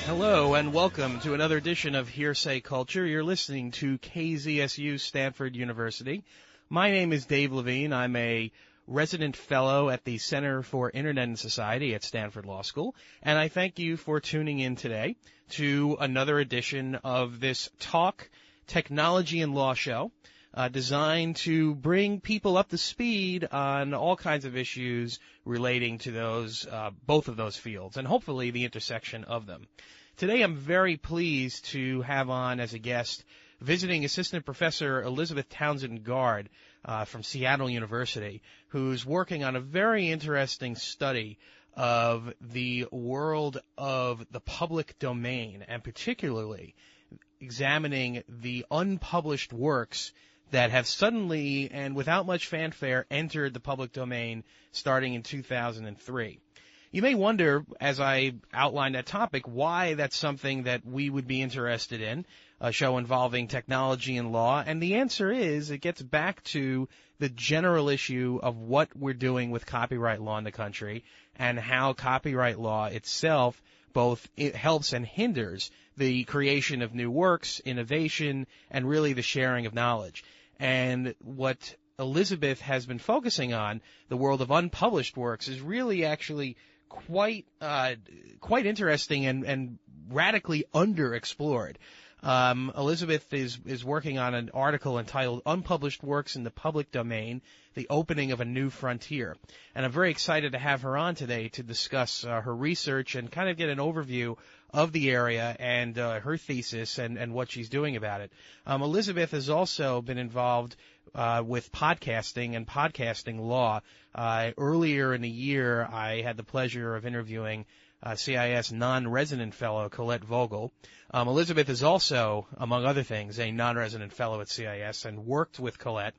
Hello and welcome to another edition of Hearsay Culture. You're listening to KZSU Stanford University. My name is Dave Levine. I'm a resident fellow at the Center for Internet and Society at Stanford Law School, and I thank you for tuning in today to another edition of this Talk, Technology and Law show designed to bring people up to speed on all kinds of issues relating to those both of those fields and hopefully the intersection of them. Today I'm very pleased to have on as a guest visiting Assistant Professor Elizabeth Townsend Gard from Seattle University, who's working on a very interesting study of the world of the public domain, and particularly examining the unpublished works that have suddenly and without much fanfare entered the public domain starting in 2003. You may wonder, as I outline that topic, why that's something that we would be interested in, a show involving technology and law, and the answer is it gets back to the general issue of what we're doing with copyright law in the country and how copyright law itself both it helps and hinders the creation of new works, innovation, and really the sharing of knowledge. And what Elizabeth has been focusing on, the world of unpublished works, is really actually quite interesting and radically underexplored. Elizabeth is working on an article entitled Unpublished Works in the Public Domain, the Opening of a New Frontier. And I'm very excited to have her on today to discuss her research and kind of get an overview of the area and her thesis and what she's doing about it. Elizabeth has also been involved with podcasting and podcasting law. Earlier in the year, I had the pleasure of interviewing CIS non-resident fellow Colette Vogel. Elizabeth is also, among other things, a non-resident fellow at CIS and worked with Colette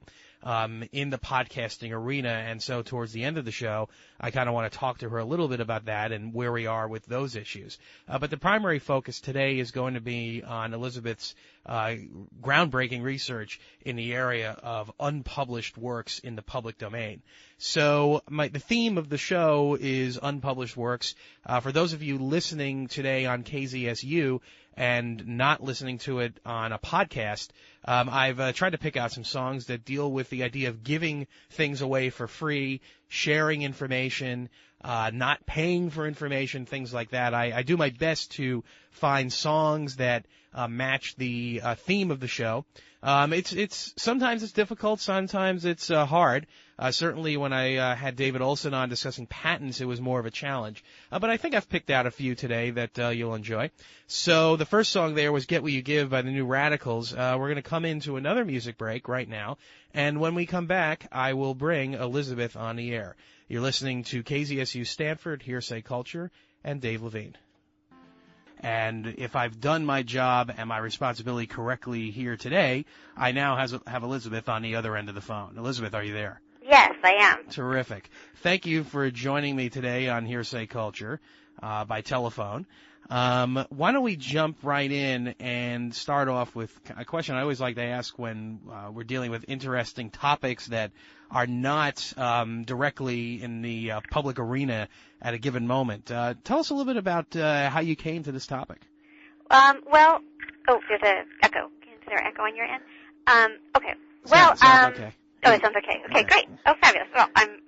in the podcasting arena, and so towards the end of the show, I kind of want to talk to her a little bit about that and where we are with those issues. But the primary focus today is going to be on Elizabeth's groundbreaking research in the area of unpublished works in the public domain. So the theme of the show is unpublished works. For those of you listening today on KZSU and not listening to it on a podcast, I've tried to pick out some songs that deal with the idea of giving things away for free, sharing information, not paying for information, things like that. I do my best to find songs that match the theme of the show. It's sometimes it's difficult, sometimes it's hard. Certainly when I had David Olson on discussing patents, it was more of a challenge. But I think I've picked out a few today that you'll enjoy. So the first song there was Get What You Give by the New Radicals. We're going to come into another music break right now, and when we come back, I will bring Elizabeth on the air. You're listening to KZSU Stanford, Hearsay Culture, and Dave Levine. And if I've done my job and my responsibility correctly here today, I now have Elizabeth on the other end of the phone. Elizabeth, are you there? Yes, I am. Terrific. Thank you for joining me today on Hearsay Culture by telephone. Why don't we jump right in and start off with a question I always like to ask when we're dealing with interesting topics that are not directly in the public arena at a given moment. Tell us a little bit about how you came to this topic. There's an echo. Is there an echo on your end? Okay. Sounds okay. Oh, it sounds okay. Okay, great. Oh, fabulous. Well, I'm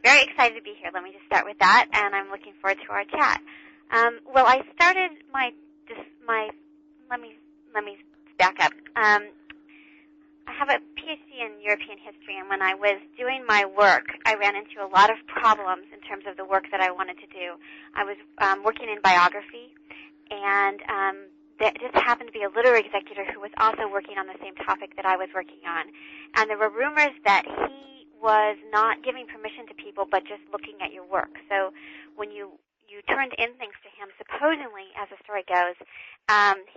very excited to be here. Let me just start with that, and I'm looking forward to our chat. I started let me back up. I have a PhD in European history, and when I was doing my work, I ran into a lot of problems in terms of the work that I wanted to do. I was working in biography, and there just happened to be a literary executor who was also working on the same topic that I was working on. And there were rumors that he was not giving permission to people but just looking at your work. So when you turned in things to him, supposedly, as the story goes,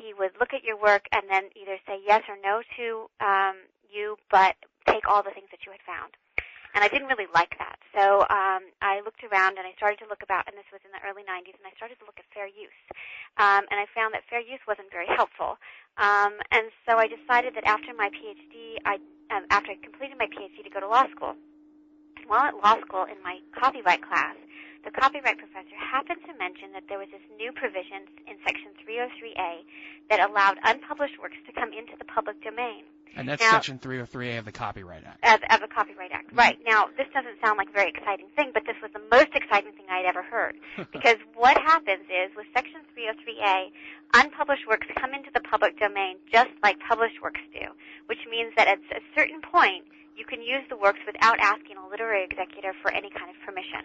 he would look at your work and then either say yes or no to you, but take all the things that you had found. And I didn't really like that. So I looked around and I started to look about, and this was in the early 90s, and I started to look at fair use. And I found that fair use wasn't very helpful. And so I decided that after my PhD, after I completed my PhD to go to law school. While at law school in my copyright class, the copyright professor happened to mention that there was this new provision in Section 303A that allowed unpublished works to come into the public domain. And that's Section 303A of the Copyright Act. Of the Copyright Act, right. Now, this doesn't sound like a very exciting thing, but this was the most exciting thing I'd ever heard. Because what happens is, with Section 303A, unpublished works come into the public domain just like published works do, which means that at a certain point, you can use the works without asking a literary executor for any kind of permission.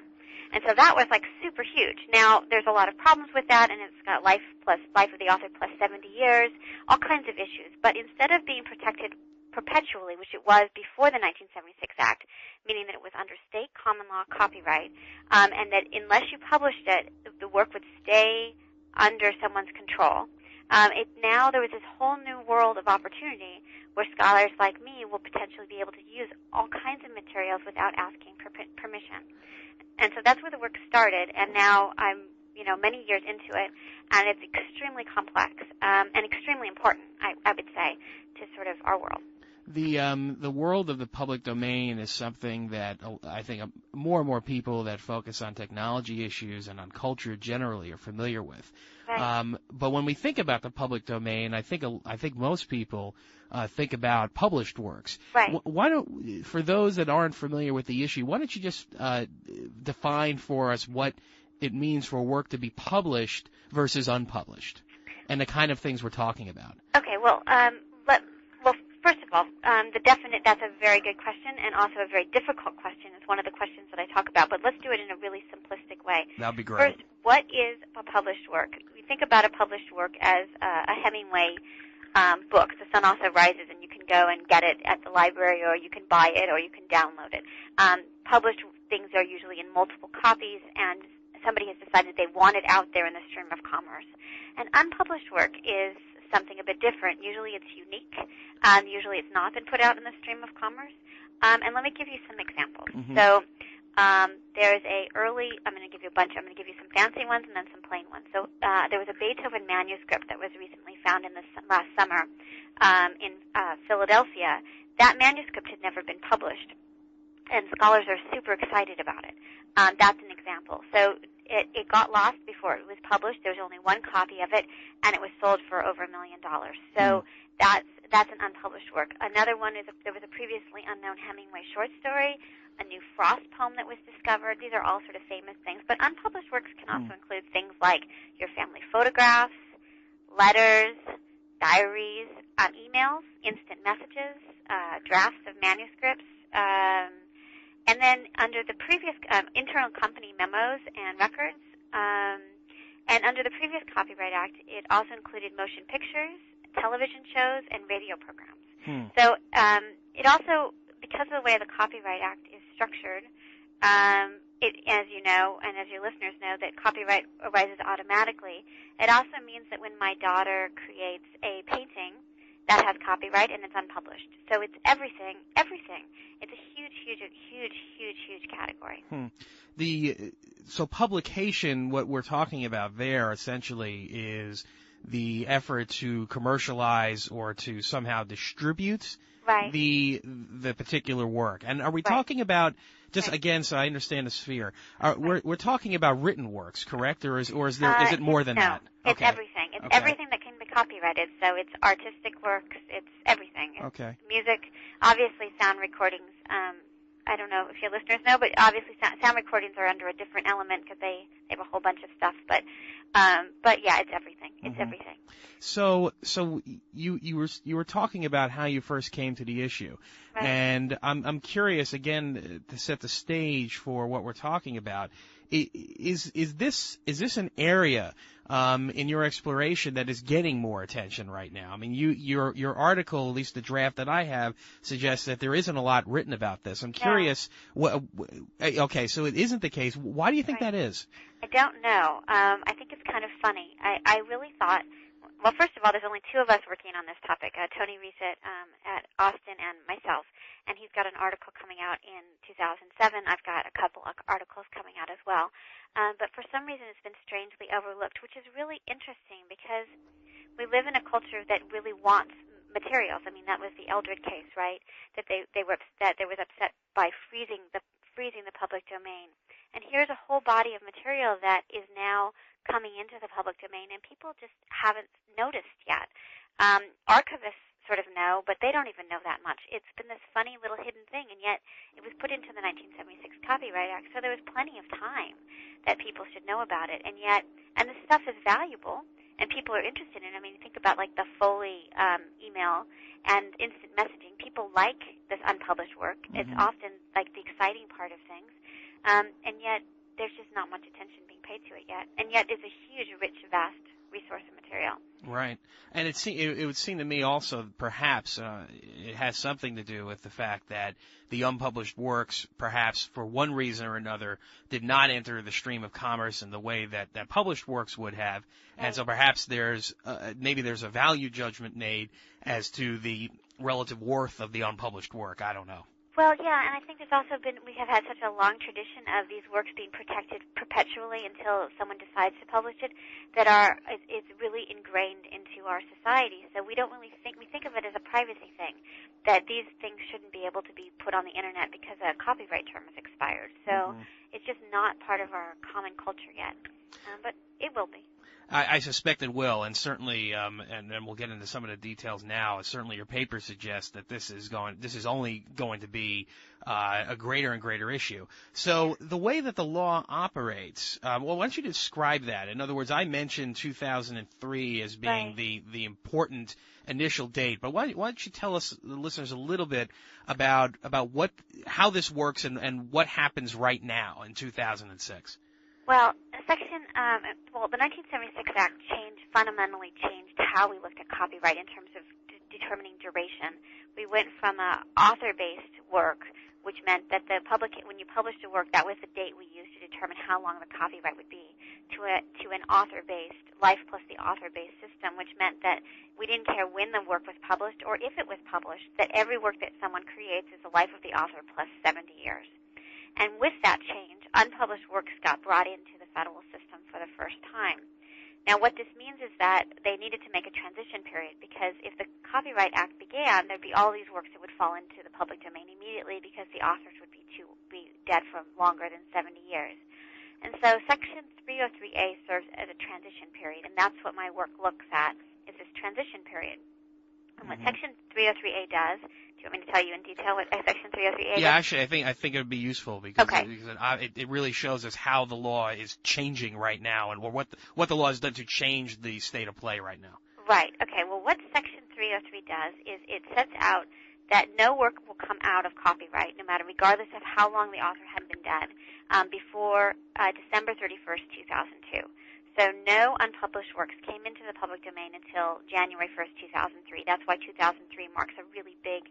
And so that was like super huge. Now, there's a lot of problems with that, and it's got life of the author plus 70 years, all kinds of issues. But instead of being protected perpetually, which it was before the 1976 Act, meaning that it was under state common law copyright, and that unless you published it, the work would stay under someone's control. Now there was this whole new world of opportunity where scholars like me will potentially be able to use all kinds of materials without asking permission. And so that's where the work started, and now I'm, many years into it, and it's extremely complex and extremely important, I would say, to sort of our world. The world of the public domain is something that I think more and more people that focus on technology issues and on culture generally are familiar with. Right. But when we think about the public domain, I think most people think about published works. Right. For those that aren't familiar with the issue, why don't you just define for us what it means for a work to be published versus unpublished, and the kind of things we're talking about? Okay. Well, first of all, that's a very good question, and also a very difficult question. It's one of the questions that I talk about, but let's do it in a really simplistic way. That'd be great. First, what is a published work? We think about a published work as a Hemingway book. The sun also rises, and you can go and get it at the library, or you can buy it, or you can download it. Published things are usually in multiple copies, and somebody has decided they want it out there in the stream of commerce. And unpublished work is something a bit different. Usually it's unique. Usually it's not been put out in the stream of commerce. And let me give you some examples. Mm-hmm. So there's I'm going to give you a bunch. I'm going to give you some fancy ones and then some plain ones. So there was a Beethoven manuscript that was recently found in last summer in Philadelphia. That manuscript had never been published, and scholars are super excited about it. That's an example. So it got lost before it was published. There was only one copy of it, and it was sold for over $1 million. So that's an unpublished work. Another one is there was a previously unknown Hemingway short story, a new Frost poem that was discovered. These are all sort of famous things. But unpublished works can also include things like your family photographs, letters, diaries, emails, instant messages, drafts of manuscripts, and then under the previous internal company memos and records, and under the previous Copyright Act, it also included motion pictures, television shows, and radio programs. So it also, because of the way the Copyright Act is structured, as you know, and as your listeners know, that copyright arises automatically. It also means that when my daughter creates a painting, that has copyright, and it's unpublished. So it's everything. It's a huge category. So publication, what we're talking about there essentially is the effort to commercialize or to somehow distribute the particular work. And are we talking about, just again, so I understand the sphere, we're talking about written works, correct? Or is it more than that? No, it's everything. It's everything that can be copyrighted. So it's artistic works. It's everything. It's music, obviously sound recordings. I don't know if your listeners know, but obviously sound recordings are under a different element because they have a whole bunch of stuff. But yeah, it's everything. It's everything. So you were talking about how you first came to the issue, and I'm curious again to set the stage for what we're talking about. Is this an area in your exploration that is getting more attention right now? I mean, your article, at least the draft that I have, suggests that there isn't a lot written about this. I'm curious. Okay, so it isn't the case. Why do you think that is? I don't know. I think it's kind of funny. I really thought. Well, first of all, there's only two of us working on this topic, Tony Reset at Austin and myself, and he's got an article coming out in 2007. I've got a couple of articles coming out as well. But for some reason, it's been strangely overlooked, which is really interesting because we live in a culture that really wants materials. I mean, that was the Eldred case, right? That they were upset. They was upset by freezing the public domain. And here's a whole body of material that is now coming into the public domain, and people just haven't noticed yet. Archivists sort of know, but they don't even know that much. It's been this funny little hidden thing, and yet it was put into the 1976 Copyright Act, so there was plenty of time that people should know about it. And this stuff is valuable, and people are interested in it. I mean, think about like the Foley email and instant messaging. People like this unpublished work. Mm-hmm. It's often like the exciting part of things, and yet there's just not much attention being paid to it yet. And yet it's a huge, rich, vast resource of material. Right. And it would seem to me also perhaps it has something to do with the fact that the unpublished works, perhaps for one reason or another, did not enter the stream of commerce in the way that published works would have. Right. And so perhaps there's maybe there's a value judgment made as to the relative worth of the unpublished work. I don't know. Well, yeah, and I think there's also we have had such a long tradition of these works being protected perpetually until someone decides to publish it that it's really ingrained into our society. So we don't really we think of it as a privacy thing, that these things shouldn't be able to be put on the Internet because a copyright term has expired. So it's just not part of our common culture yet, but it will be. I suspect it will, and certainly, and we'll get into some of the details now. Certainly, your paper suggests that this is only going to be a greater and greater issue. So, the way that the law operates, why don't you describe that? In other words, I mentioned 2003 as being the important initial date, but why don't you tell us, the listeners, a little bit about how this works and what happens right now in 2006? Well, the 1976 Act fundamentally changed how we looked at copyright in terms of determining duration. We went from an author-based work, which meant that when you published a work, that was the date we used to determine how long the copyright would be, to an author-based, life plus the author-based system, which meant that we didn't care when the work was published or if it was published, that every work that someone creates is the life of the author plus 70 years. And with that change, unpublished works got brought into the federal system for the first time. Now, what this means is that they needed to make a transition period, because if the Copyright Act began, there'd be all these works that would fall into the public domain immediately because the authors would be dead for longer than 70 years. And so Section 303A serves as a transition period, and that's what my work looks at, is this transition period. And what Section 303A does, do you want me to tell you in detail what Section 303A does? Yeah, actually, I think it would be useful because it really shows us how the law is changing right now and what the law has done to change the state of play right now. Right. Okay. Well, what Section 303 does is it sets out that no work will come out of copyright, regardless of how long the author had been dead, before December 31st, 2002. So no unpublished works came into the public domain until January 1st, 2003. That's why 2003 marks a really big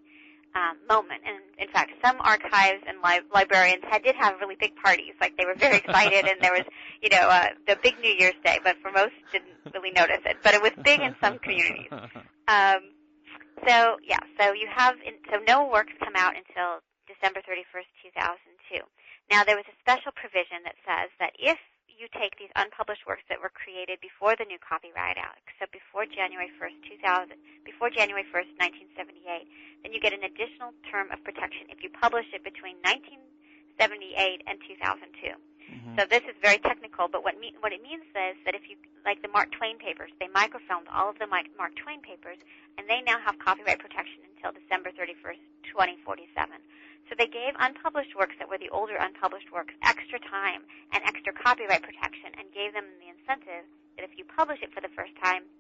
moment. And, in fact, some archives and librarians did have really big parties. Like, they were very excited, and there was, the big New Year's Day, but for most didn't really notice it. But it was big in some communities. So no works come out until December 31st, 2002. Now, there was a special provision that says that if you take these unpublished works that were created before the new Copyright Act, so before January 1st, 1978, then you get an additional term of protection if you publish it between 1978 and 2002. So this is very technical, but what it means is that if you, like the Mark Twain papers, they microfilmed all of the Mark Twain papers, and they now have copyright protection until December 31st, 2047. So they gave unpublished works that were the older unpublished works extra time and extra copyright protection, and gave them the incentive that if you publish it for the first time,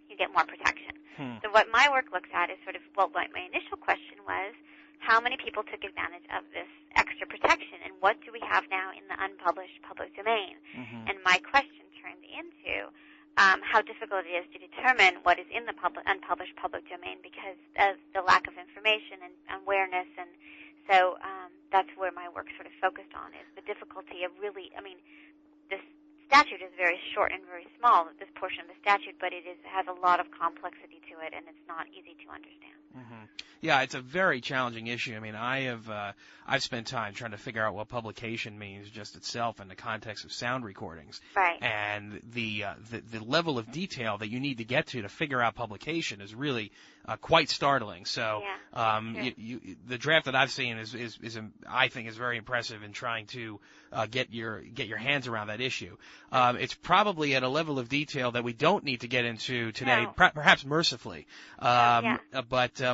you get more protection. So what my work looks at is my initial question was, how many people took advantage of this extra protection, and what do we have now in the unpublished public domain? And my question turned into how difficult it is to determine what is in the unpublished public domain because of the lack of information and awareness. And so that's where my work sort of focused on, is the difficulty of this statute is very short and very small, this portion of the statute, but it has a lot of complexity to it, and it's not easy to understand. Mm-hmm. Yeah, it's a very challenging issue. I mean, I've spent time trying to figure out what publication means just itself in the context of sound recordings. Right. And the level of detail that you need to get to figure out publication is really quite startling. So, the draft that I've seen is I think is very impressive in trying to get your hands around that issue. It's probably at a level of detail that we don't need to get into today, perhaps mercifully. But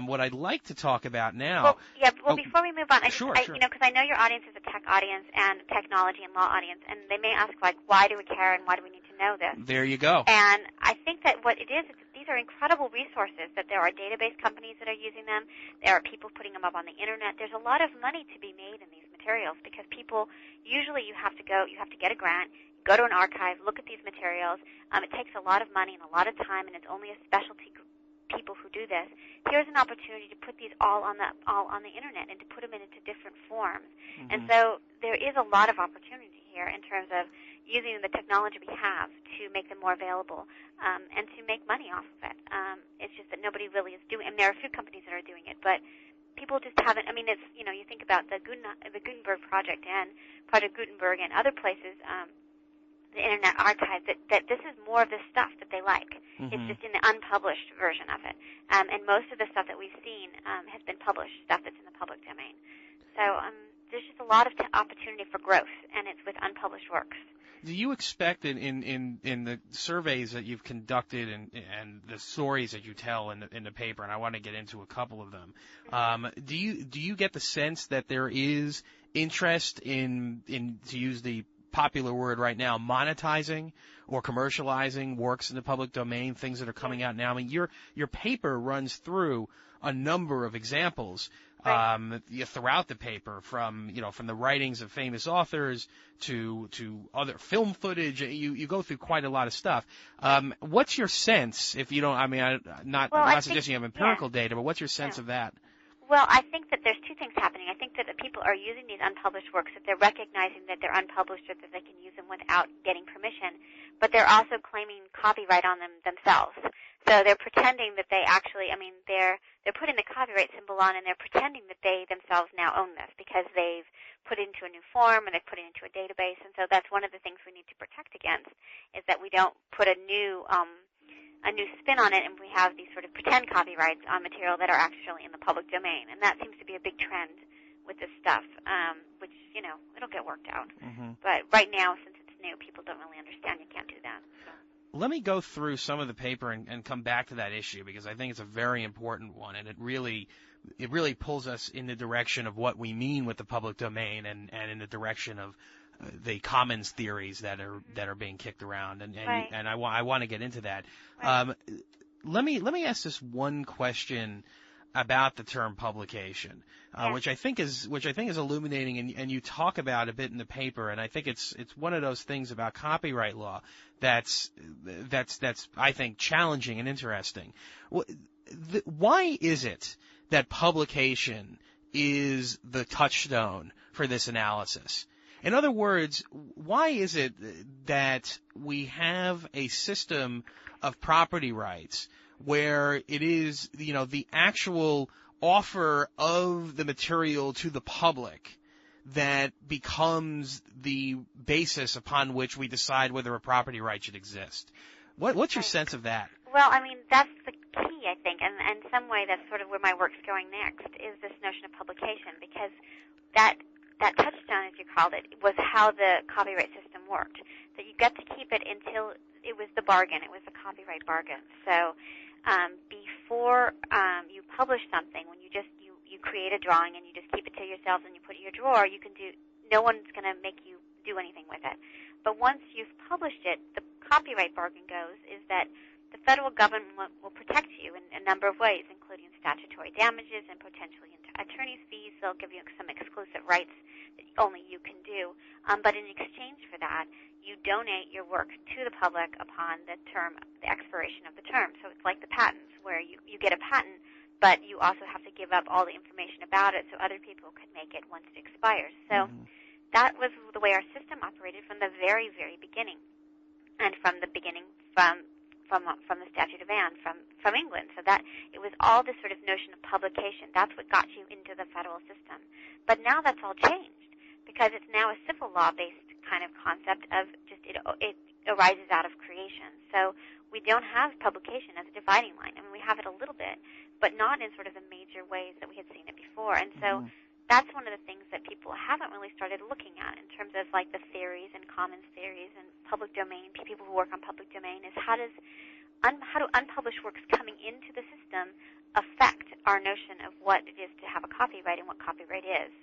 what I'd like to talk about now. Before we move on, Sure. because I know your audience is a tech audience and technology and law audience, and they may ask, like, why do we care and why do we need to know this? There you go. And I think that what it is these are incredible resources, that there are database companies that are using them. There are people putting them up on the Internet. There's a lot of money to be made in these materials because people, usually you have to get a grant, go to an archive, look at these materials. It takes a lot of money and a lot of time, and it's only a specialty group people who do this. Here's an opportunity to put these all on the Internet and to put them into different forms. Mm-hmm. And so there is a lot of opportunity here in terms of using the technology we have to make them more available and to make money off of it. It's just that nobody really is doing. I mean, there are a few companies that are doing it, but people just haven't. I mean, it's you think about the Gutenberg Project and Project Gutenberg and other places. The Internet Archive, that this is more of the stuff that they like. Mm-hmm. It's just in the unpublished version of it. And most of the stuff that we've seen has been published, stuff that's in the public domain. So there's just a lot of opportunity for growth, and it's with unpublished works. Do you expect in the surveys that you've conducted and the stories that you tell in the paper, and I want to get into a couple of them, do you get the sense that there is interest in to use the popular word right now, monetizing or commercializing works in the public domain, things that are coming out now? I mean, your paper runs through a number of examples throughout the paper, from the writings of famous authors to other film footage. You go through quite a lot of stuff. What's your sense, if you don't? I mean, I'm not suggesting you have empirical data, but what's your sense of that? Well, I think that there's two things happening. I think that the people are using these unpublished works, that they're recognizing that they're unpublished or that they can use them without getting permission, but they're also claiming copyright on them themselves. So they're pretending that they actually, they're putting the copyright symbol on, and they're pretending that they themselves now own this because they've put it into a new form and they've put it into a database. And so that's one of the things we need to protect against, is that we don't put a new spin on it, and we have these sort of pretend copyrights on material that are actually in the public domain. And that seems to be a big trend with this stuff, which, it'll get worked out. Mm-hmm. But right now, since it's new, people don't really understand you can't do that. So. Let me go through some of the paper and come back to that issue, because I think it's a very important one, and it really pulls us in the direction of what we mean with the public domain and in the direction of the commons theories that are being kicked around, and I want to get into that. Right. Let me ask this one question about the term publication, which I think is illuminating, and you talk about a bit in the paper, and I think it's one of those things about copyright law that's I think challenging and interesting. Why is it that publication is the touchstone for this analysis? In other words, why is it that we have a system of property rights where it is, the actual offer of the material to the public that becomes the basis upon which we decide whether a property right should exist? What's your sense of that? Well, that's the key, I think, and in some way that's sort of where my work's going next, is this notion of publication, because that touchstone, as you called it, was how the copyright system worked. That you got to keep it until it was the bargain. It was the copyright bargain. So before you publish something, when you create a drawing and you just keep it to yourself and you put it in your drawer, no one's going to make you do anything with it. But once you've published it, the copyright bargain goes is that the federal government will protect you in a number of ways, including statutory damages and potentially attorney's fees. They'll give you some exclusive rights that only you can do. But in exchange for that, you donate your work to the public upon the expiration of the term. So it's like the patents, where you get a patent, but you also have to give up all the information about it so other people could make it once it expires. So that was the way our system operated from the very, very beginning. And from the beginning, from the Statute of Anne from England. So that it was all this sort of notion of publication. That's what got you into the federal system. But now that's all changed because it's now a civil law-based kind of concept of just it arises out of creation. So we don't have publication as a dividing line. I mean, we have it a little bit, but not in sort of the major ways that we had seen it before. And so that's one of the things that people haven't really started looking at in terms of like the theories and commons theories and public domain. People who work on public domain is how do unpublished works coming into the system affect our notion of what it is to have a copyright and what copyright is?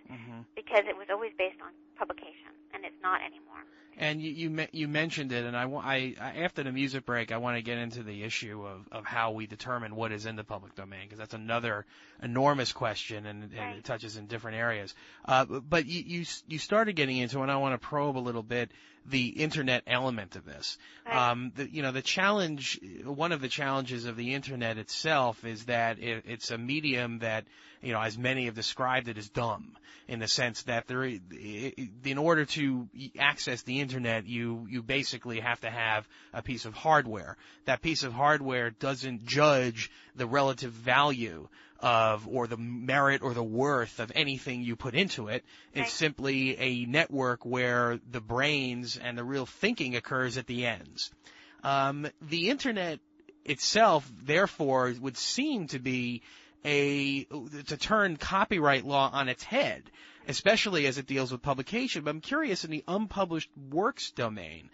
Because it was always based on publication, and it's not anymore. And you mentioned it, and I after the music break, I want to get into the issue of how we determine what is in the public domain, because that's another enormous question, and it touches in different areas. But you started getting into, and I want to probe a little bit, the internet element of this. The challenge, one of the challenges of the internet itself is that it's a medium that, as many have described it, is dumb, in the sense that in order to access the internet, you basically have to have a piece of hardware. That piece of hardware doesn't judge the relative value of, or the merit or the worth of anything you put into it. It's simply a network where the brains and the real thinking occurs at the ends. The internet itself, therefore, would seem to be to turn copyright law on its head, especially as it deals with publication. But I'm curious, in the unpublished works domain,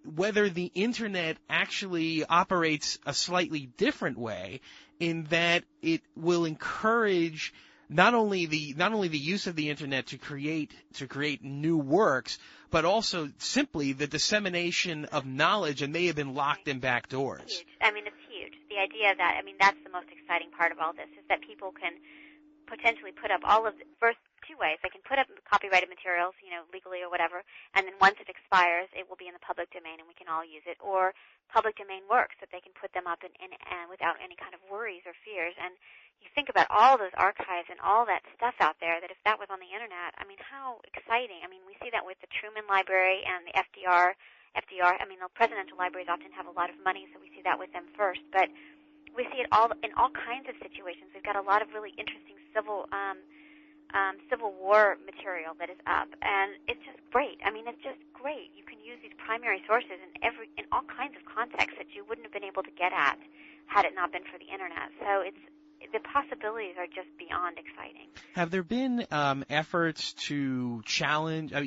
whether the internet actually operates a slightly different way, in that it will encourage not only the use of the internet to create new works, but also simply the dissemination of knowledge, and may have been locked in back doors. Huge. I mean, it's huge. The idea that, that's the most exciting part of all this, is that people can potentially put up all of the first two ways. They can put up copyrighted materials, legally or whatever, and then once it expires, it will be in the public domain and we can all use it. Or public domain works that they can put them up in without any kind of worries or fears. And you think about all those archives and all that stuff out there, that if that was on the internet, how exciting. We see that with the Truman Library and the FDR. The presidential libraries often have a lot of money, so we see that with them first. But we see it in all kinds of situations. We've got a lot of really interesting Civil War material that is up, and it's just great. It's just great. You can use these primary sources in all kinds of contexts that you wouldn't have been able to get at had it not been for the internet. So the possibilities are just beyond exciting. Have there been efforts to challenge? Let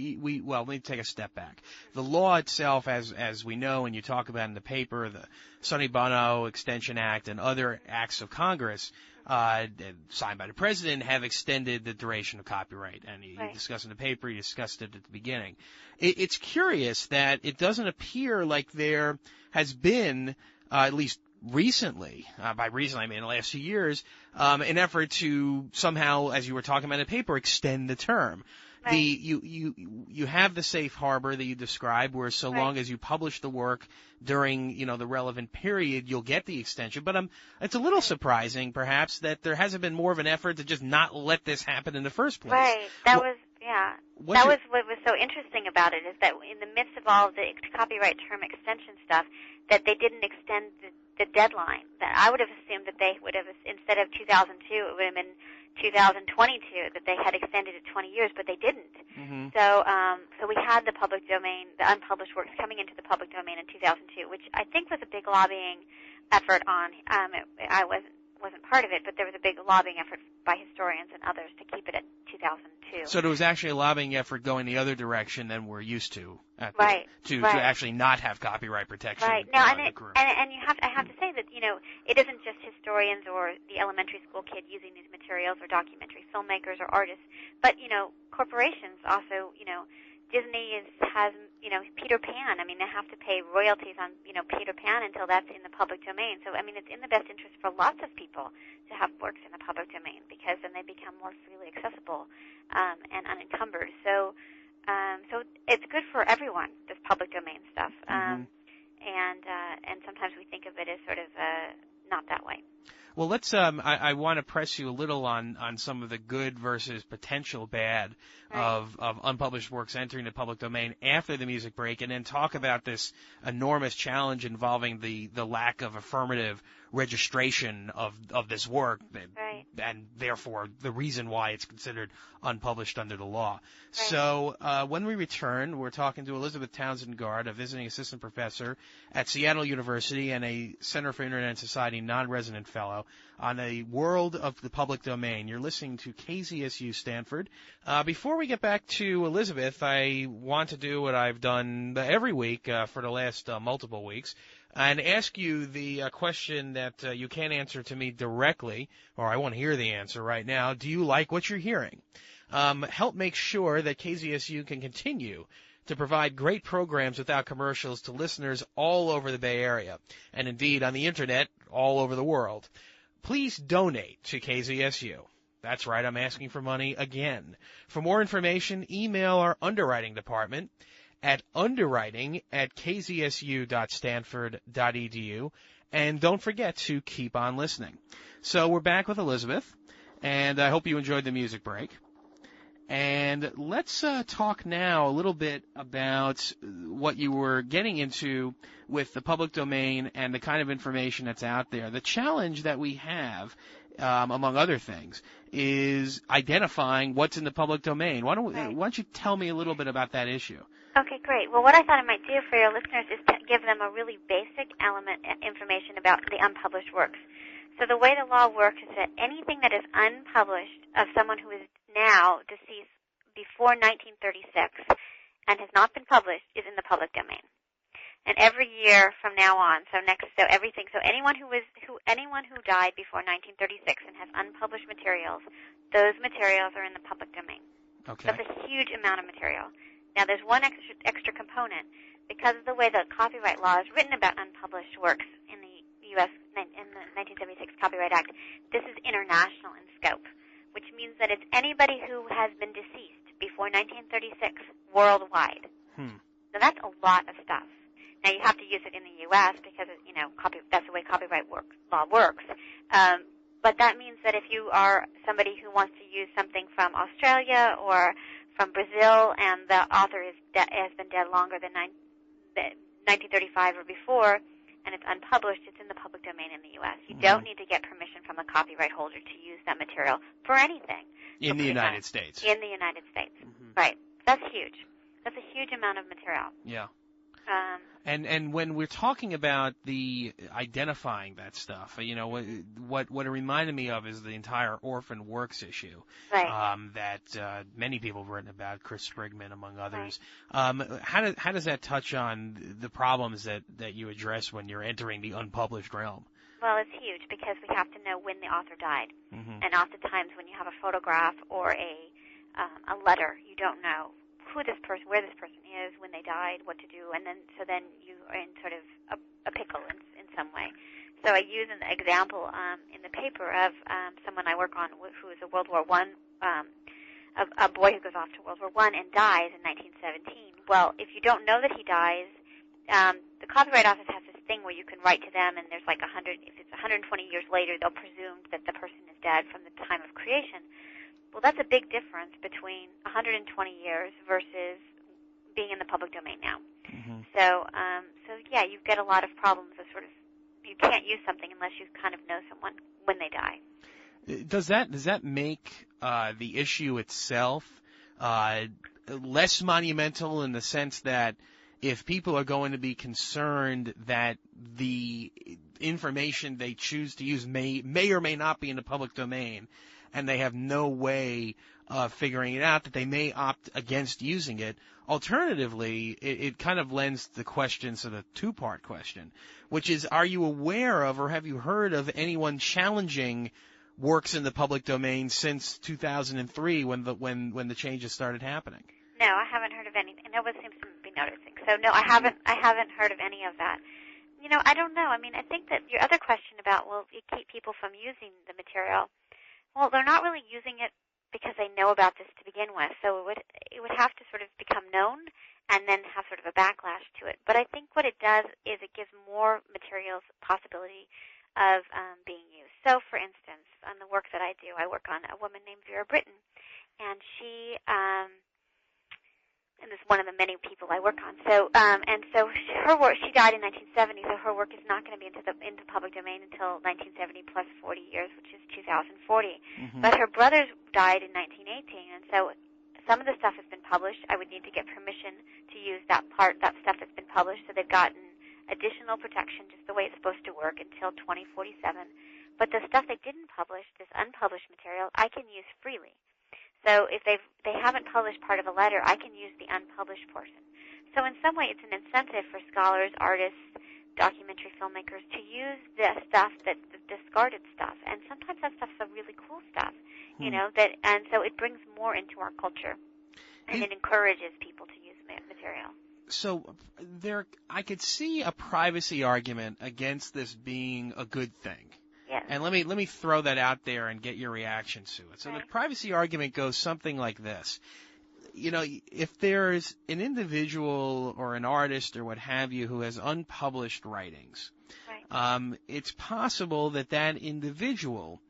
me take a step back. The law itself, as we know, and you talk about in the paper, the Sonny Bono Extension Act and other acts of Congress signed by the president, have extended the duration of copyright. And you discussed in the paper, you discussed it at the beginning. It's curious that it doesn't appear like there has been, at least recently, by recently I mean in the last few years, an effort to somehow, as you were talking about in the paper, extend the term. You have the safe harbor that you described, where so long as you publish the work during the relevant period, you'll get the extension. But it's a little surprising, perhaps, that there hasn't been more of an effort to just not let this happen in the first place. Right. That was what was so interesting about it, is that in the midst of all the copyright term extension stuff, that they didn't extend the deadline. That I would have assumed that they would have, instead of 2002, it would have been 2022, that they had extended it 20 years, but they didn't. So we had the public domain, the unpublished works coming into the public domain in 2002, which I think was a big lobbying effort on. I wasn't part of it, but there was a big lobbying effort by historians and others to keep it at 2002. So there was actually a lobbying effort going the other direction than we're used to, to actually not have copyright protection. Right. Now, and I have to say that it isn't just historians or the elementary school kid using these materials, or documentary filmmakers or artists, but corporations also. Disney has Peter Pan. They have to pay royalties on Peter Pan until that's in the public domain. So it's in the best interest for lots of people to have works in the public domain, because then they become more freely accessible and unencumbered. So it's good for everyone, this public domain stuff. And sometimes we think of it as sort of not that way. Well, let's. I want to press you a little on some of the good versus potential bad of unpublished works entering the public domain after the music break, and then talk about this enormous challenge involving the lack of affirmative registration of this work, and therefore the reason why it's considered unpublished under the law. Right. So when we return, we're talking to Elizabeth Townsend Gard, a visiting assistant professor at Seattle University and a Center for Internet and Society non-resident fellow on a world of the public domain. You're listening to KZSU Stanford. Before we get back to Elizabeth, I want to do what I've done every week for the last multiple weeks, and ask you the question that you can't answer to me directly, or I want to hear the answer right now. Do you like what you're hearing? Help make sure that KZSU can continue to provide great programs without commercials to listeners all over the Bay Area, and indeed on the Internet all over the world. Please donate to KZSU. That's right, I'm asking for money again. For more information, email our underwriting department at underwriting@kzsu.stanford.edu, and don't forget to keep on listening. So we're back with Elizabeth, and I hope you enjoyed the music break. And let's talk now a little bit about what you were getting into with the public domain and the kind of information that's out there. The challenge that we have, among other things, is identifying what's in the public domain. Why don't you tell me a little bit about that issue? Okay, great. Well, what I thought I might do for your listeners is to give them a really basic information about the unpublished works. So the way the law works is that anything that is unpublished of someone who is now deceased before 1936 and has not been published is in the public domain. And every year from now on, so anyone who died before 1936 and has unpublished materials, those materials are in the public domain. Okay. That's a huge amount of material. Now, there's one extra component. Because of the way the copyright law is written about unpublished works in the U.S. in the 1976 Copyright Act, this is international in scope, which means that it's anybody who has been deceased before 1936 worldwide. So that's a lot of stuff. Now, you have to use it in the U.S. because, that's the way copyright law works. But that means that if you are somebody who wants to use something from Australia or from Brazil and the author has been dead longer than 1935 or before, and it's unpublished, it's in the public domain in the U.S. You don't need to get permission from a copyright holder to use that material for anything. In the United States. In the United States. Right. That's huge. That's a huge amount of material. Yeah. And when we're talking about the identifying that stuff, what it reminded me of is the entire orphan works issue, that many people have written about, Chris Sprigman among others. Right. How does that touch on the problems that you address when you're entering the unpublished realm? Well, it's huge because we have to know when the author died, and oftentimes when you have a photograph or a letter, you don't know where this person is, when they died, what to do, and then you are in sort of a pickle in some way. So I use an example in the paper of someone I work on who is a World War I, a boy who goes off to World War I and dies in 1917. Well, if you don't know that he dies, the Copyright Office has this thing where you can write to them, and there's if it's 120 years later, they'll presume that the person is dead from the time of creation. Well, that's a big difference between 120 years versus being in the public domain now. So yeah, you get a lot of problems of you can't use something unless you kind of know someone when they die. Does that make the issue itself less monumental in the sense that if people are going to be concerned that the information they choose to use may or may not be in the public domain, and they have no way of figuring it out, that they may opt against using it. Alternatively, it kind of lends the question, sort of two-part question, which is, are you aware of or have you heard of anyone challenging works in the public domain since 2003 when the changes started happening? No, I haven't heard of anything. Nobody seems to be noticing. So no, I haven't heard of any of that. I don't know. I mean, I think that your other question about, will you keep people from using the material? Well, they're not really using it because they know about this to begin with. So it would have to sort of become known and then have sort of a backlash to it. But I think what it does is it gives more materials possibility being used. So, for instance, on the work that I do, I work on a woman named Vera Britton, and she and this is one of the many people I work on. So, so her work, she died in 1970, so her work is not going to be into public domain until 1970 plus 40 years, which is 2040. Mm-hmm. But her brothers died in 1918, and so some of the stuff has been published. I would need to get permission to use that stuff that's been published, so they've gotten additional protection just the way it's supposed to work until 2047. But the stuff they didn't publish, this unpublished material, I can use freely. So if they haven't published part of a letter, I can use the unpublished portion. So in some way, it's an incentive for scholars, artists, documentary filmmakers to use the stuff that's the discarded stuff. And sometimes that stuff's a really cool stuff, you know, and so it brings more into our culture, and it encourages people to use material. So I could see a privacy argument against this being a good thing. Yes. And let me throw that out there and get your reaction to it. So right. The privacy argument goes something like this. You know, if there's an individual or an artist or what have you who has unpublished writings, right. It's possible that individual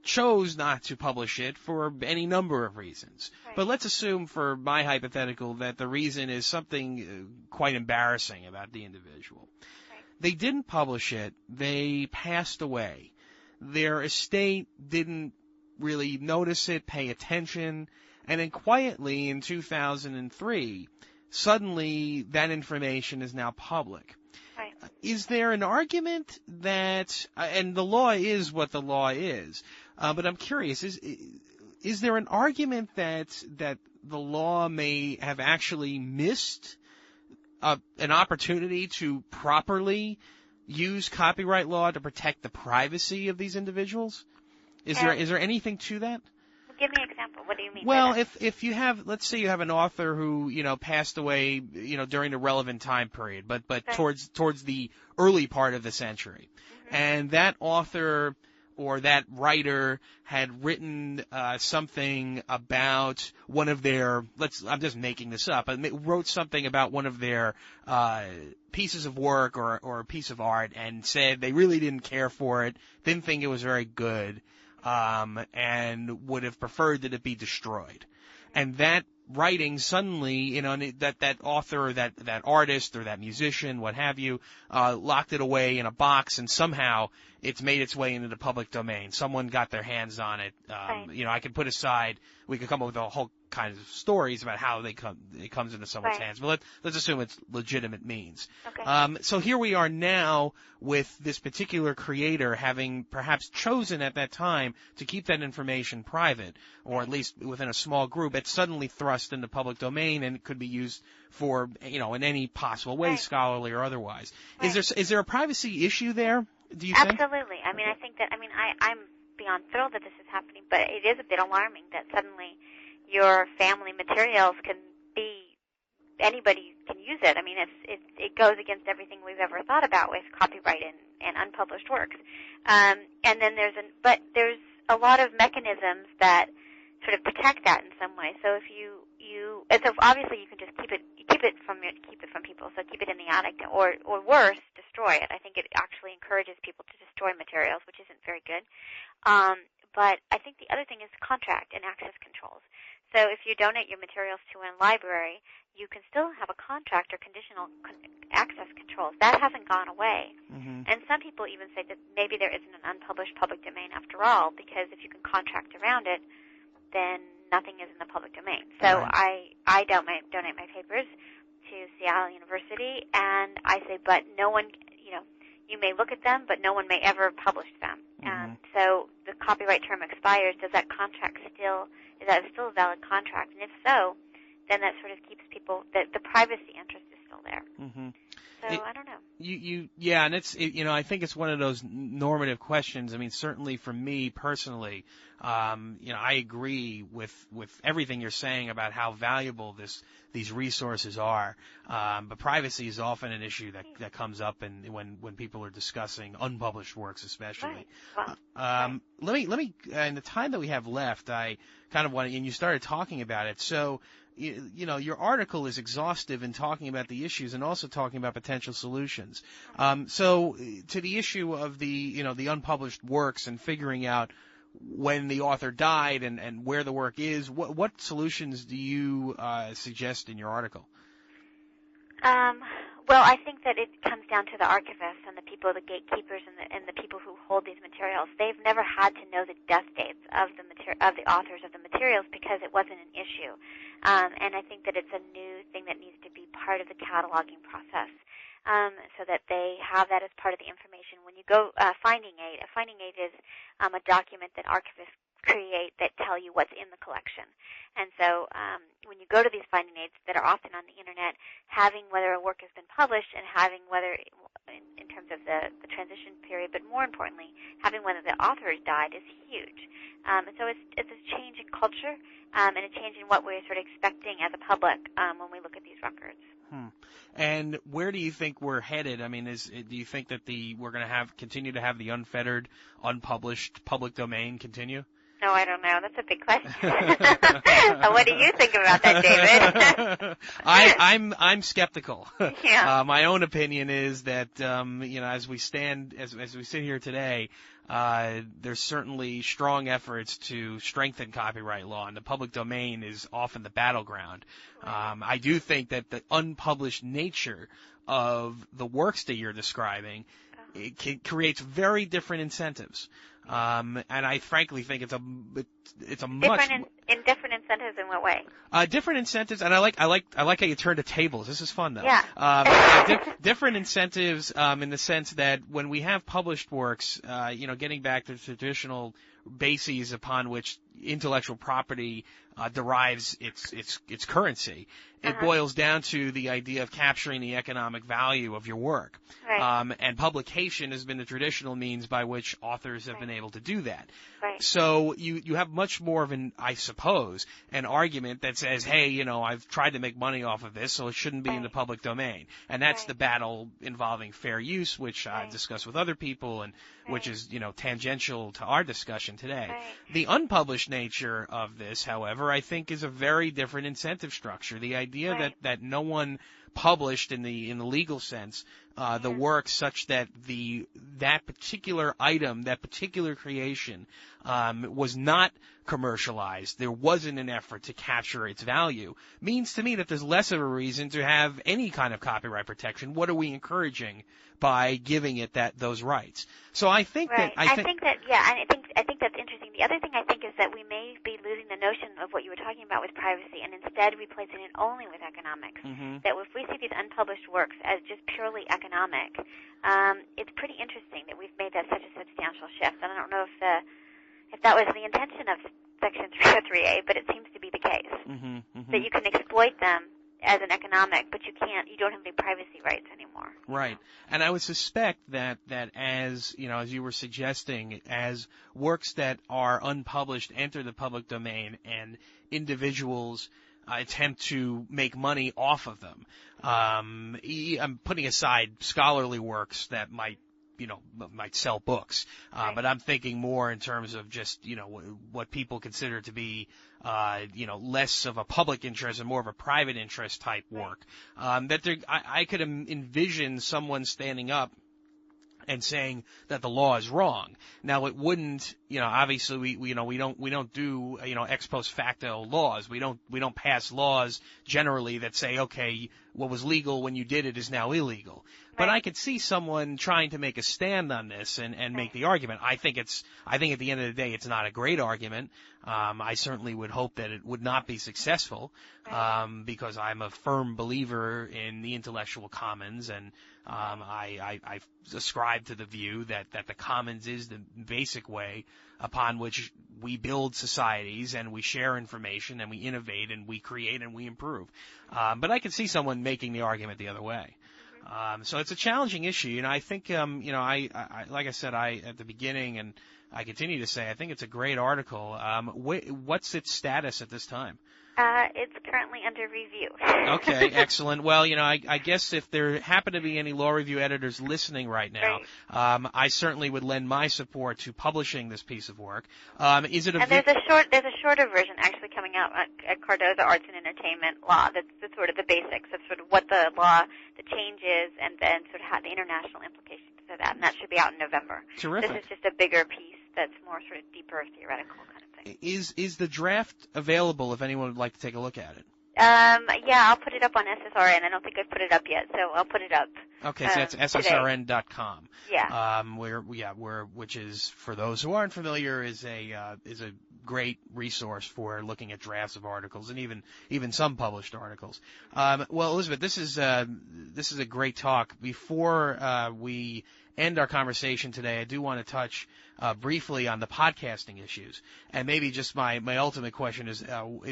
chose not to publish it for any number of reasons. Right. But let's assume for my hypothetical that the reason is something quite embarrassing about the individual. Right. They didn't publish it. They passed away. Their estate didn't really notice it, pay attention, and then quietly in 2003, suddenly that information is now public. Right. Is there an argument that, and the law is what the law is, but I'm curious, is there an argument that the law may have actually missed an opportunity to properly use copyright law to protect the privacy of these individuals? Is there anything to that? Give me an example. What do you mean? Well, if you have, let's say you have an author who, you know, passed away, you know, during the relevant time period, but okay. towards the early part of the century, mm-hmm. and that author or that writer had written something about one of their, I'm just making this up, but wrote something about one of their pieces of work or a piece of art and said they really didn't care for it, didn't think it was very good, and would have preferred that it be destroyed. And that writing suddenly, you know, that author or that artist or that musician, what have you, locked it away in a box, and somehow it's made its way into the public domain. Someone got their hands on it. Right. You know, I could put aside, we could come up with a whole kind of stories about how it comes into someone's right. hands. But let's assume it's legitimate means. Okay. So here we are now with this particular creator having perhaps chosen at that time to keep that information private, or at least within a small group. It's suddenly thrust into public domain, and it could be used for, you know, in any possible way, right. scholarly or otherwise. Right. Is there a privacy issue there, do you think? Absolutely. I mean, I think that, I'm beyond thrilled that this is happening, but it is a bit alarming that suddenly your family materials can be, anybody can use it. I mean, it goes against everything we've ever thought about with copyright and unpublished works. And then there's a lot of mechanisms that sort of protect that in some way. So if and so obviously you can just keep it from people. So keep it in the attic, or worse, destroy it. I think it actually encourages people to destroy materials, which isn't very good. But I think the other thing is contract and access controls. So if you donate your materials to a library, you can still have a contract or conditional access controls. That hasn't gone away. Mm-hmm. And some people even say that maybe there isn't an unpublished public domain after all, because if you can contract around it, then nothing is in the public domain. So right. I donate my papers to Seattle University, and I say, but no one, you know, you may look at them, but no one may ever publish them. Mm-hmm. So the copyright term expires. Is that still a valid contract? And if so, then that sort of keeps people, the privacy interest is still there. Mm-hmm. So I don't know. Yeah, and you know, I think it's one of those normative questions. I mean, certainly for me personally, you know, I agree with everything you're saying about how valuable these resources are. But privacy is often an issue that comes up when people are discussing unpublished works, especially. Right. Well, Let me in the time that we have left, I kind of want to, and you started talking about it. So your article is exhaustive in talking about the issues and also talking about potential solutions. So to the issue of the unpublished works and figuring out when the author died and where the work is, what solutions do you suggest in your article? Well, I think that it comes down to the archivists and the people, the gatekeepers, and the people who hold these materials. They've never had to know the death dates of the authors of the materials because it wasn't an issue. And I think that it's a new thing that needs to be part of the cataloging process, so that they have that as part of the information. When you go finding aid, a finding aid is a document that archivists create that tell you what's in the collection. And so when you go to these finding aids that are often on the Internet, having whether a work has been published and having whether, in terms of the transition period, but more importantly, having whether the author has died is huge. And so it's a change in culture and a change in what we're sort of expecting as a public when we look at these records. And where do you think we're headed? I mean, do you think that we're going to continue to have the unfettered, unpublished public domain continue? No, I don't know. That's a big question. What do you think about that, David? I'm skeptical. Yeah. My own opinion is that as we sit here today, there's certainly strong efforts to strengthen copyright law, and the public domain is often the battleground. I do think that the unpublished nature of the works that you're describing creates very different incentives. And I frankly think it's a much in different incentives in what way? Different incentives, and I like how you turn to tables. This is fun though. Yeah. Different incentives in the sense that when we have published works, getting back to the traditional bases upon which intellectual property derives its currency. It boils down to the idea of capturing the economic value of your work. Right. And publication has been the traditional means by which authors have been able to do that. Right. So you have much more of an argument that says, hey, I've tried to make money off of this, so it shouldn't be in the public domain. And that's the battle involving fair use, which I've discussed with other people and which is, tangential to our discussion today. Right. The unpublished nature of this, however, I think is a very different incentive structure. The idea that no one published in the legal sense the work such that that particular item, that particular creation was not commercialized, there wasn't an effort to capture its value, means to me that there's less of a reason to have any kind of copyright protection. What are we encouraging by giving it those rights? So I think that I think that's interesting. The other thing I think is that we may be losing the notion of what you were talking about with privacy and instead replacing it only with economics. That if we see these unpublished works as just purely economic, it's pretty interesting that we've made that such a substantial shift. And I don't know if that was the intention of Section 303A, but it seems to be the case. That you can exploit them as an economic, but you don't have any privacy rights anymore. Right. And I would suspect that as you were suggesting, as works that are unpublished enter the public domain and individuals attempt to make money off of them, I'm putting aside scholarly works that might sell books, but I'm thinking more in terms of just, what people consider to be, less of a public interest and more of a private interest type work. I could envision someone standing up and saying that the law is wrong. Now it wouldn't, obviously we don't do, ex post facto laws. We don't pass laws generally that say, okay, what was legal when you did it is now illegal. But I could see someone trying to make a stand on this and make the argument. I think at the end of the day, it's not a great argument. I certainly would hope that it would not be successful, because I'm a firm believer in the intellectual commons, and I ascribe to the view that the commons is the basic way upon which we build societies and we share information and we innovate and we create and we improve. But I could see someone making the argument the other way. So it's a challenging issue, and I think, I like I said, at the beginning, and I continue to say, I think it's a great article. What's its status at this time? It's currently under review. Okay, excellent. Well, I guess if there happen to be any law review editors listening right now, right. I certainly would lend my support to publishing this piece of work. Is it a there's a shorter version actually coming out at Cardozo Arts and Entertainment Law. That's sort of the basics of sort of what the law, the change is, and then sort of how the international implications of that. And that should be out in November. Terrific. This is just a bigger piece that's more sort of deeper theoretical kind of thing. Is the draft available if anyone would like to take a look at it? Yeah, I'll put it up on SSRN. I don't think I've put it up yet, so I'll put it up. Okay, so that's ssrn.com. Yeah. Which is, for those who aren't familiar, is a great resource for looking at drafts of articles and even some published articles. Well, Elizabeth, this is a great talk. Before we end our conversation today, I do want to touch briefly on the podcasting issues, and maybe just my ultimate question is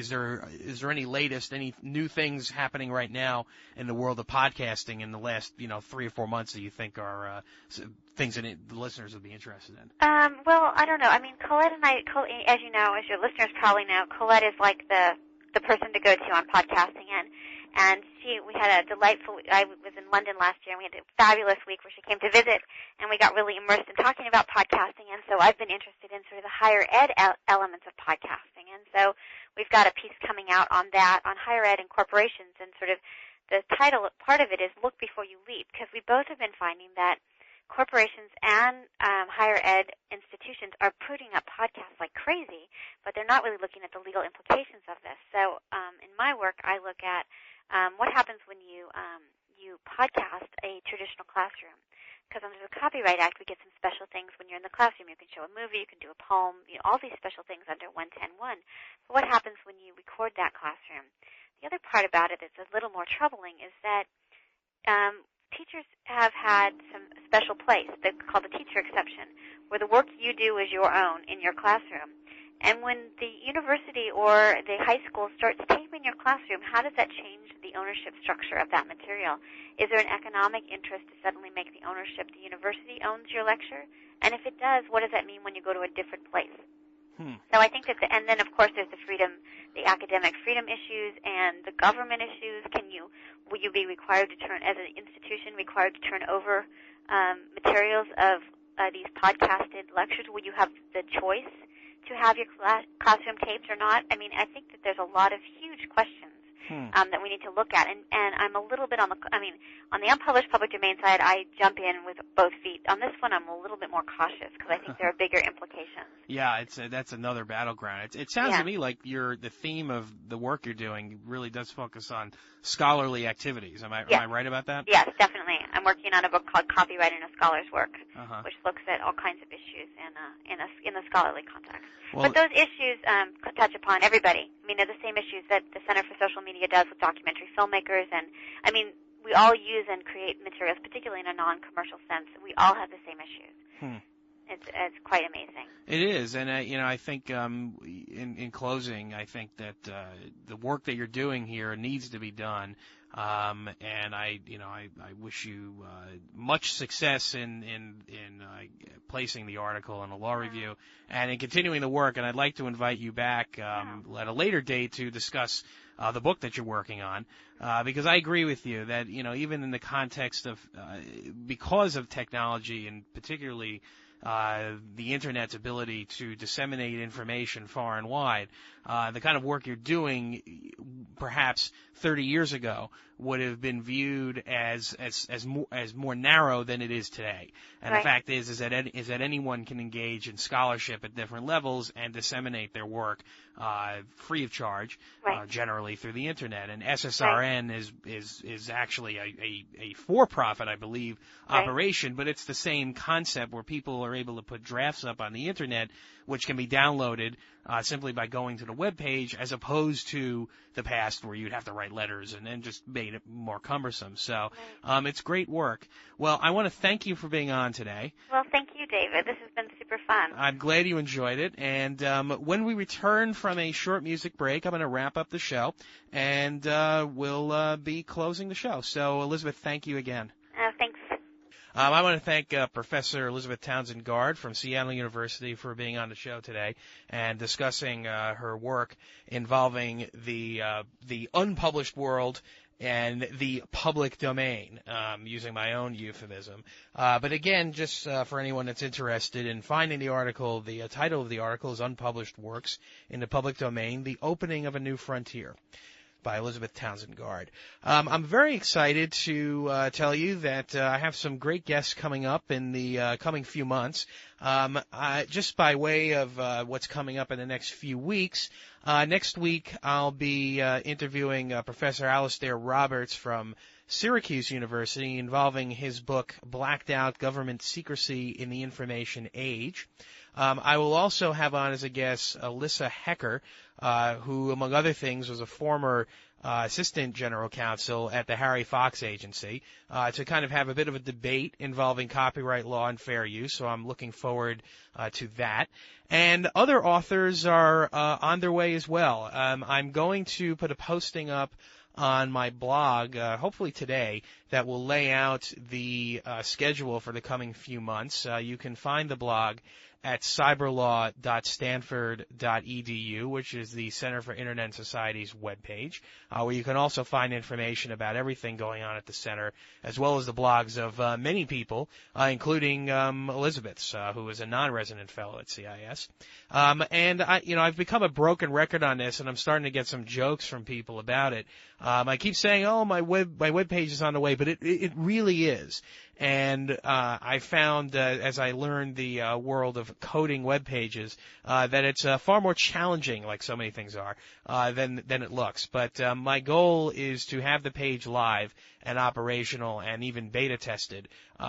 there any new things happening right now in the world of podcasting in the last 3 or 4 months that you think are things that the listeners would be interested in? Well, I don't know. I mean, Colette and I, as you know, as your listeners probably know, Colette is like the person to go to on podcasting, and we had a delightful, I was in London last year, and we had a fabulous week where she came to visit, and we got really immersed in talking about podcasting, and so I've been interested in sort of the higher ed elements of podcasting, and so we've got a piece coming out on that, on higher ed and corporations, and sort of the title, part of it is Look Before You Leap, because we both have been finding that corporations and higher ed institutions are putting up podcasts like crazy, but they're not really looking at the legal implications of this. So in my work, I look at what happens when you podcast a traditional classroom. Because under the Copyright Act, we get some special things when you're in the classroom. You can show a movie, you can do a poem, all these special things under 110.1. But what happens when you record that classroom? The other part about it that's a little more troubling is that teachers have had some special place that's called the teacher exception, where the work you do is your own in your classroom. And when the university or the high school starts taping your classroom, how does that change the ownership structure of that material? Is there an economic interest to suddenly make the ownership the university owns your lecture? And if it does, what does that mean when you go to a different place? So I think that, and then of course there's the academic freedom issues and the government issues. Will you be required to turn, as an institution, required to turn over materials of these podcasted lectures? Will you have the choice to have your classroom taped or not? I mean, I think that there's a lot of huge questions that we need to look at, and I'm a little bit on the unpublished public domain side, I jump in with both feet. On this one, I'm a little bit more cautious because I think there are bigger implications. Yeah, that's another battleground. It sounds to me like the theme of the work you're doing really does focus on scholarly activities. Am I right about that? Yes, definitely. I'm working on a book called Copyright in a Scholar's Work, which looks at all kinds of issues in a scholarly context. But those issues touch upon everybody. I mean, they're the same issues that the Center for Social Media does with documentary filmmakers, and I mean, we all use and create materials, particularly in a non-commercial sense. We all have the same issues. It's quite amazing. It is, and I think in closing, I think that the work that you're doing here needs to be done, and I wish you much success in placing the article in a law review and in continuing the work. And I'd like to invite you back at a later date to discuss the book that you're working on, because I agree with you that even in the context of because of technology and particularly the Internet's ability to disseminate information far and wide, the kind of work you're doing perhaps 30 years ago would have been viewed as more narrow than it is today. And the fact is that anyone can engage in scholarship at different levels and disseminate their work free of charge, generally through the Internet. And SSRN is actually a for-profit, I believe, operation, but it's the same concept where people are able to put drafts up on the Internet, which can be downloaded simply by going to the web page, as opposed to the past where you'd have to write letters and then just made it more cumbersome. So it's great work. Well, I want to thank you for being on today. Well, thank you, David. This has been super fun. I'm glad you enjoyed it. And when we return from a short music break, I'm going to wrap up the show, and we'll be closing the show. So, Elizabeth, thank you again. Thanks. I want to thank Professor Elizabeth Townsend Gard from Seattle University for being on the show today and discussing her work involving the unpublished world and the public domain, using my own euphemism. But again, just for anyone that's interested in finding the article, the title of the article is Unpublished Works in the Public Domain, The Opening of a New Frontier, by Elizabeth Townsend Gard. I'm very excited to tell you that I have some great guests coming up in the coming few months. Just by way of what's coming up in the next few weeks, next week I'll be interviewing Professor Alastair Roberts from Syracuse University involving his book, Blacked Out Government Secrecy in the Information Age. I will also have on as a guest Alyssa Hecker, who, among other things, was a former assistant general counsel at the Harry Fox Agency, to kind of have a bit of a debate involving copyright law and fair use. So I'm looking forward to that. And other authors are on their way as well. I'm going to put a posting up on my blog, hopefully today, that will lay out the schedule for the coming few months. You can find the blog at cyberlaw.stanford.edu, which is the Center for Internet and Society's webpage, where you can also find information about everything going on at the center, as well as the blogs of many people, including Elizabeth's, who is a non-resident fellow at CIS. And I've become a broken record on this, and I'm starting to get some jokes from people about it. I keep saying, "Oh, my webpage is on the way," but it really is. And I found, as I learned the world of coding web pages, that it's far more challenging, like so many things are, than it looks. But my goal is to have the page live and operational and even beta tested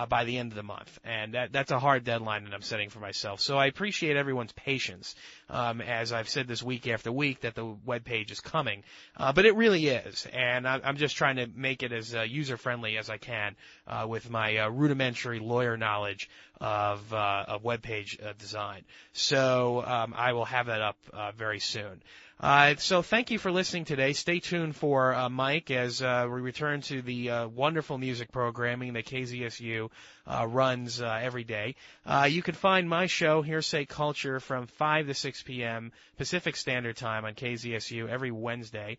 by the end of the month. And that's a hard deadline that I'm setting for myself. So I appreciate everyone's patience, as I've said this week after week that the web page is coming. But it really is. And I'm just trying to make it as user-friendly as I can with my rudimentary lawyer knowledge of web page design. So I will have that up very soon. So thank you for listening today. Stay tuned for Mike as we return to the wonderful music programming that KZSU runs every day. You can find my show, Hearsay Culture, from 5 to 6 p.m. Pacific Standard Time on KZSU every Wednesday.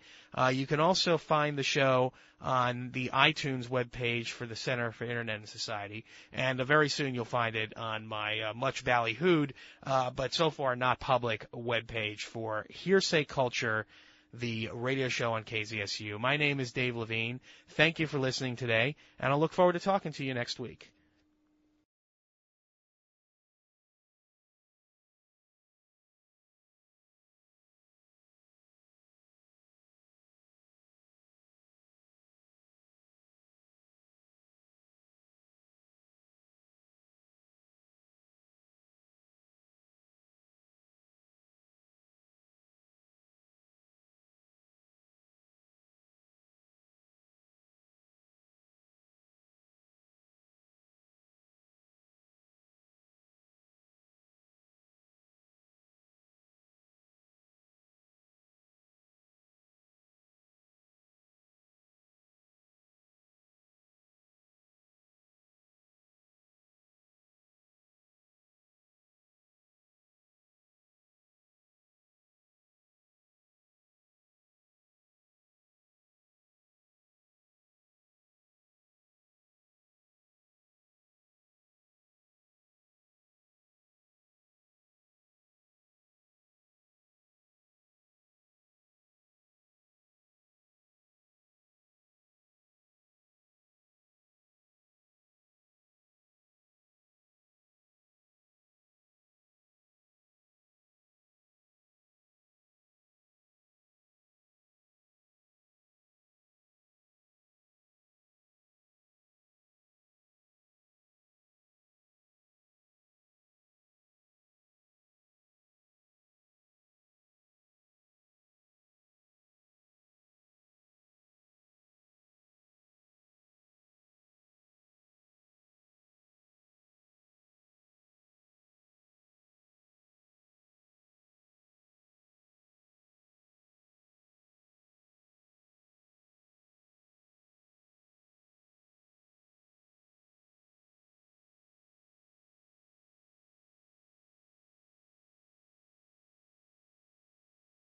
You can also find the show on the iTunes webpage for the Center for Internet and Society, and very soon you'll find it on my much ballyhooed, but so far not public webpage for Hearsay Culture, the radio show on KZSU. My name is Dave Levine. Thank you for listening today, and I'll look forward to talking to you next week.